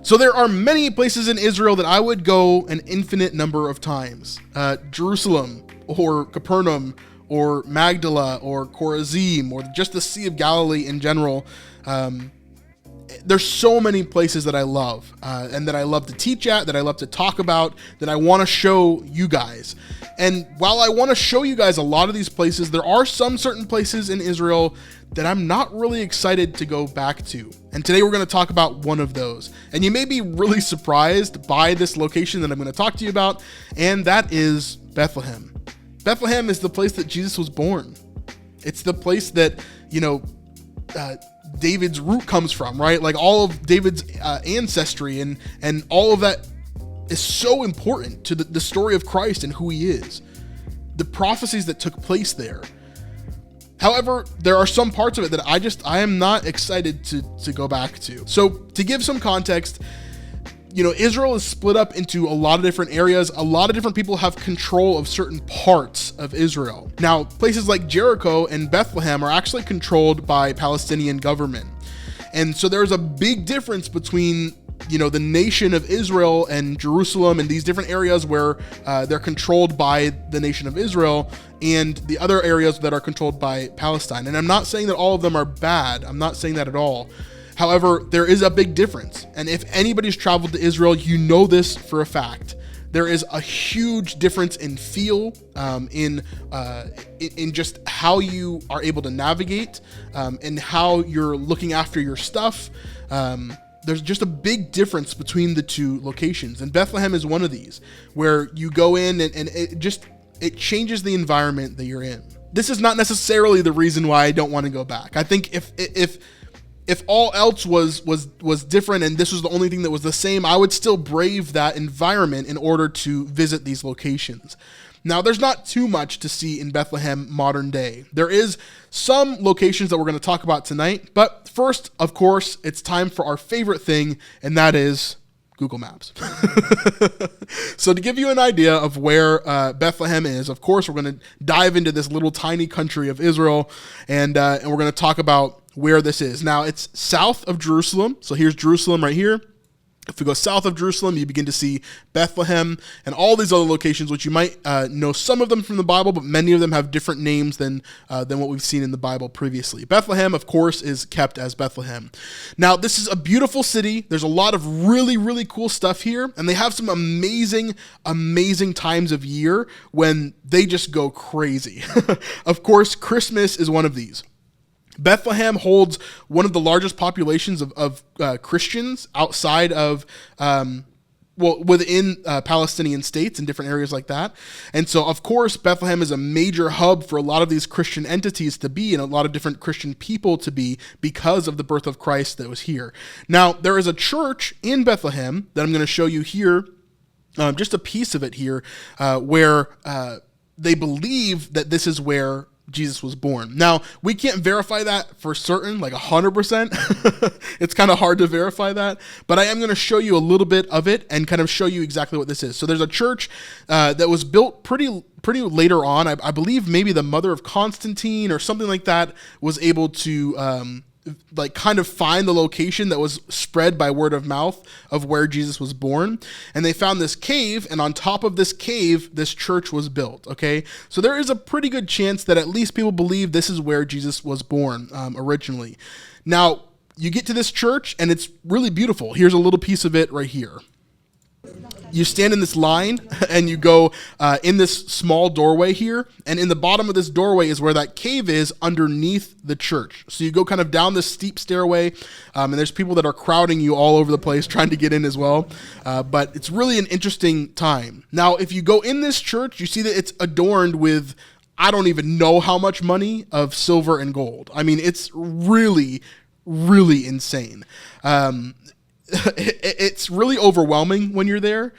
So there are many places in Israel that I would go an infinite number of times. Jerusalem, or Capernaum, or Magdala, or Chorazim, or just the Sea of Galilee in general. There's so many places that I love, and that I love to teach at, that I love to talk about, that I want to show you guys. And while I want to show you guys a lot of these places, there are some certain places in Israel that I'm not really excited to go back to. And today we're going to talk about one of those. And you may be really surprised by this location that I'm going to talk to you about, and that is Bethlehem. Bethlehem is the place that Jesus was born. It's the place that, David's root comes from, right? Like all of David's ancestry and all of that is so important to the story of Christ and who he is. The prophecies that took place there. However, there are some parts of it that I am not excited to go back to. So to give some context, Israel is split up into a lot of different areas. A lot of different people have control of certain parts of Israel. Now, places like Jericho and Bethlehem are actually controlled by Palestinian government. And so there's a big difference between, the nation of Israel and Jerusalem and these different areas where they're controlled by the nation of Israel and the other areas that are controlled by Palestine. And I'm not saying that all of them are bad. I'm not saying that at all. However, there is a big difference. And if anybody's traveled to Israel, you know this for a fact. There is a huge difference in feel, in just how you are able to navigate, and how you're looking after your stuff. There's just a big difference between the two locations. And Bethlehem is one of these, where you go in and it changes the environment that you're in. This is not necessarily the reason why I don't want to go back. I think if all else was different and this was the only thing that was the same, I would still brave that environment in order to visit these locations. Now, there's not too much to see in Bethlehem modern day. There is some locations that we're going to talk about tonight, but first, of course, it's time for our favorite thing, and that is Google Maps. So to give you an idea of where Bethlehem is, of course, we're going to dive into this little tiny country of Israel, and we're going to talk about where this is. Now, it's south of Jerusalem. So here's Jerusalem right here. If we go south of Jerusalem, you begin to see Bethlehem and all these other locations, which you might know some of them from the Bible, but many of them have different names than what we've seen in the Bible previously. Bethlehem, of course, is kept as Bethlehem. Now, this is a beautiful city. There's a lot of really, really cool stuff here, and they have some amazing, amazing times of year when they just go crazy. Of course, Christmas is one of these. Bethlehem holds one of the largest populations of Christians outside of, within Palestinian states and different areas like that. And so, of course, Bethlehem is a major hub for a lot of these Christian entities to be and a lot of different Christian people to be because of the birth of Christ that was here. Now, there is a church in Bethlehem that I'm going to show you here, just a piece of it here, where they believe that this is where Jesus was born. Now, we can't verify that for certain, like 100%. It's kind of hard to verify that, but I am going to show you a little bit of it and kind of show you exactly what this is. So there's a church that was built pretty later on. I believe maybe the mother of Constantine or something like that was able to kind of find the location that was spread by word of mouth of where Jesus was born. And they found this cave, and on top of this cave, this church was built, okay? So there is a pretty good chance that at least people believe this is where Jesus was born originally. Now, you get to this church, and it's really beautiful. Here's a little piece of it right here. You stand in this line and you go in this small doorway here, and in the bottom of this doorway is where that cave is underneath the church. So you go kind of down this steep stairway, and there's people that are crowding you all over the place trying to get in as well. But it's really an interesting time. Now, if you go in this church, you see that it's adorned with, I don't even know how much money of silver and gold. I mean, it's really, really insane. It's really overwhelming when you're there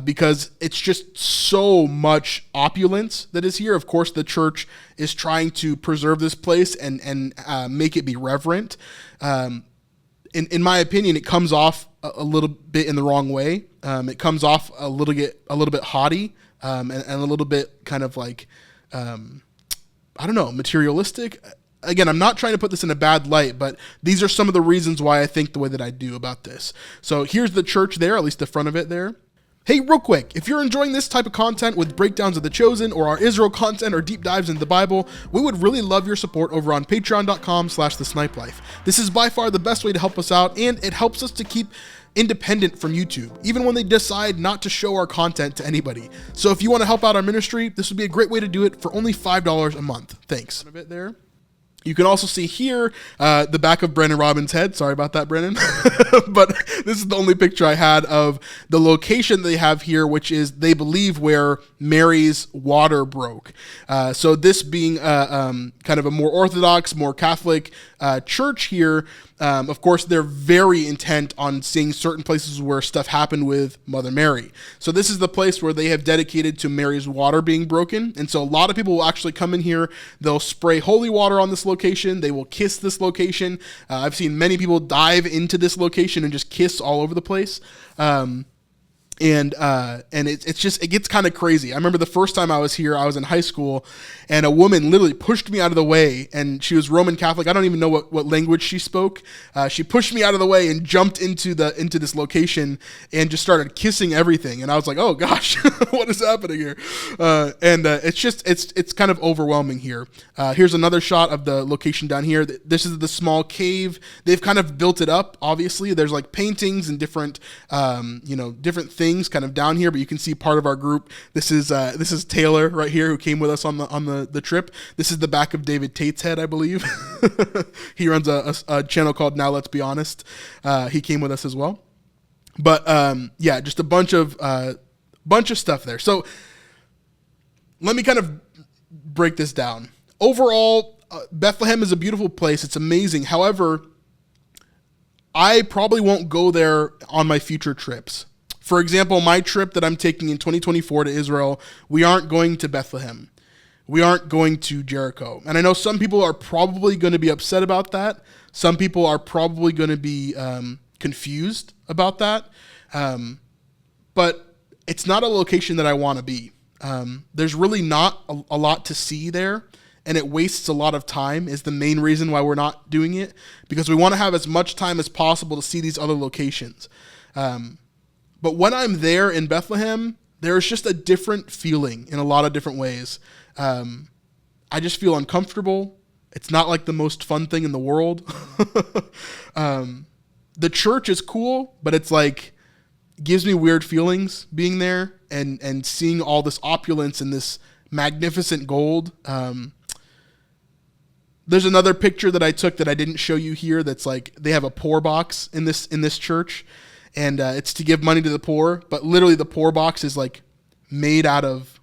because it's just so much opulence that is here. Of course, the church is trying to preserve this place and make it be reverent. In my opinion, it comes off a little bit in the wrong way. It comes off a little bit haughty and a little bit kind of like, I don't know, materialistic. again, I'm not trying to put this in a bad light, but these are some of the reasons why I think the way that I do about this. So here's the church there, at least the front of it there. Hey, real quick, if you're enjoying this type of content with breakdowns of The Chosen or our Israel content or deep dives into the Bible, we would really love your support over on patreon.com/thesnipelife. This is by far the best way to help us out, and it helps us to keep independent from YouTube, even when they decide not to show our content to anybody. So if you want to help out our ministry, this would be a great way to do it for only $5 a month. Thanks. A bit there. You can also see here the back of Brandon Robbins' head. Sorry about that, Brandon. But this is the only picture I had of the location they have here, which is, they believe, where Mary's water broke. So this being kind of a more Orthodox, more Catholic church here, of course, they're very intent on seeing certain places where stuff happened with Mother Mary. So this is the place where they have dedicated to Mary's water being broken. And so a lot of people will actually come in here. They'll spray holy water on this location. They will kiss this location. I've seen many people dive into this location and just kiss all over the place. And it gets kind of crazy. I remember the first time I was here, I was in high school, and a woman literally pushed me out of the way, and she was Roman Catholic. I don't even know what language she spoke. She pushed me out of the way and jumped into this location and just started kissing everything. And I was like, oh gosh, what is happening here? It's kind of overwhelming here. Here's another shot of the location down here. This is the small cave. They've kind of built it up. Obviously, there's like paintings and different things kind of down here, but you can see part of our group. This is Taylor right here, who came with us on the trip. This is the back of David Tate's head, I believe. He runs a channel called Now Let's Be Honest. He came with us as well. But yeah, just a bunch of stuff there. So let me kind of break this down. Overall, Bethlehem is a beautiful place. It's amazing. However, I probably won't go there on my future trips. For example, my trip that I'm taking in 2024 to Israel, we aren't going to Bethlehem. We aren't going to Jericho. And I know some people are probably going to be upset about that. Some people are probably going to be confused about that. But it's not a location that I want to be. There's really not a lot to see there, and it wastes a lot of time is the main reason why we're not doing it, because we want to have as much time as possible to see these other locations. But when I'm there in Bethlehem, there's just a different feeling in a lot of different ways. I just feel uncomfortable. It's not like the most fun thing in the world. The church is cool, but it's like, gives me weird feelings being there and seeing all this opulence and this magnificent gold. There's another picture that I took that I didn't show you here. That's like, they have a poor box in this church. And it's to give money to the poor, but literally the poor box is like made out of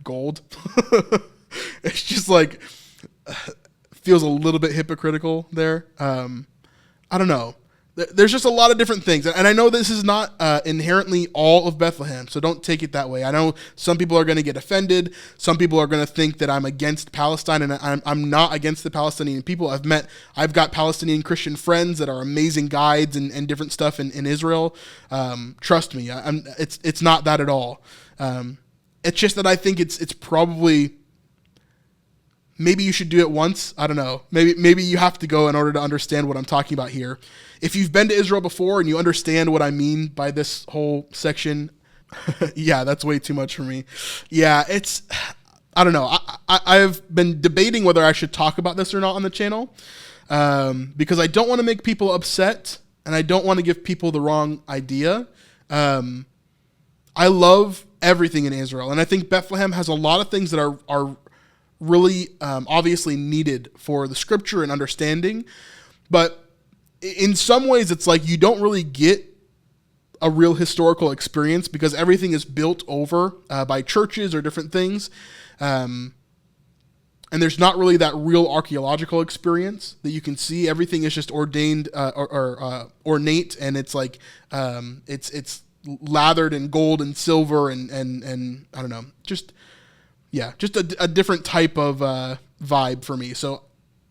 gold. It's just like, feels a little bit hypocritical there. I don't know. There's just a lot of different things. And I know this is not inherently all of Bethlehem, so don't take it that way. I know some people are going to get offended. Some people are going to think that I'm against Palestine, and I'm not against the Palestinian people. I've got Palestinian Christian friends that are amazing guides and different stuff in Israel. Trust me, it's not that at all. It's just that I think it's probably, maybe you should do it once. I don't know. Maybe you have to go in order to understand what I'm talking about here. If you've been to Israel before and you understand what I mean by this whole section, yeah, that's way too much for me. Yeah, I don't know. I've been debating whether I should talk about this or not on the channel, because I don't want to make people upset and I don't want to give people the wrong idea. I love everything in Israel, and I think Bethlehem has a lot of things that are really obviously needed for the scripture and understanding, but in some ways it's like you don't really get a real historical experience because everything is built over by churches or different things, and there's not really that real archaeological experience that you can see. Everything is just ordained or ornate, and it's like it's lathered in gold and silver and I don't know, just a different type of vibe for me. So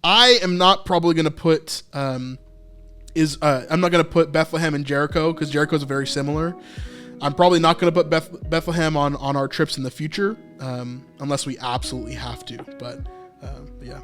I am not probably going to put I'm not going to put Bethlehem and Jericho, because Jericho is very similar. I'm probably not going to put Bethlehem on our trips in the future, unless we absolutely have to. But yeah.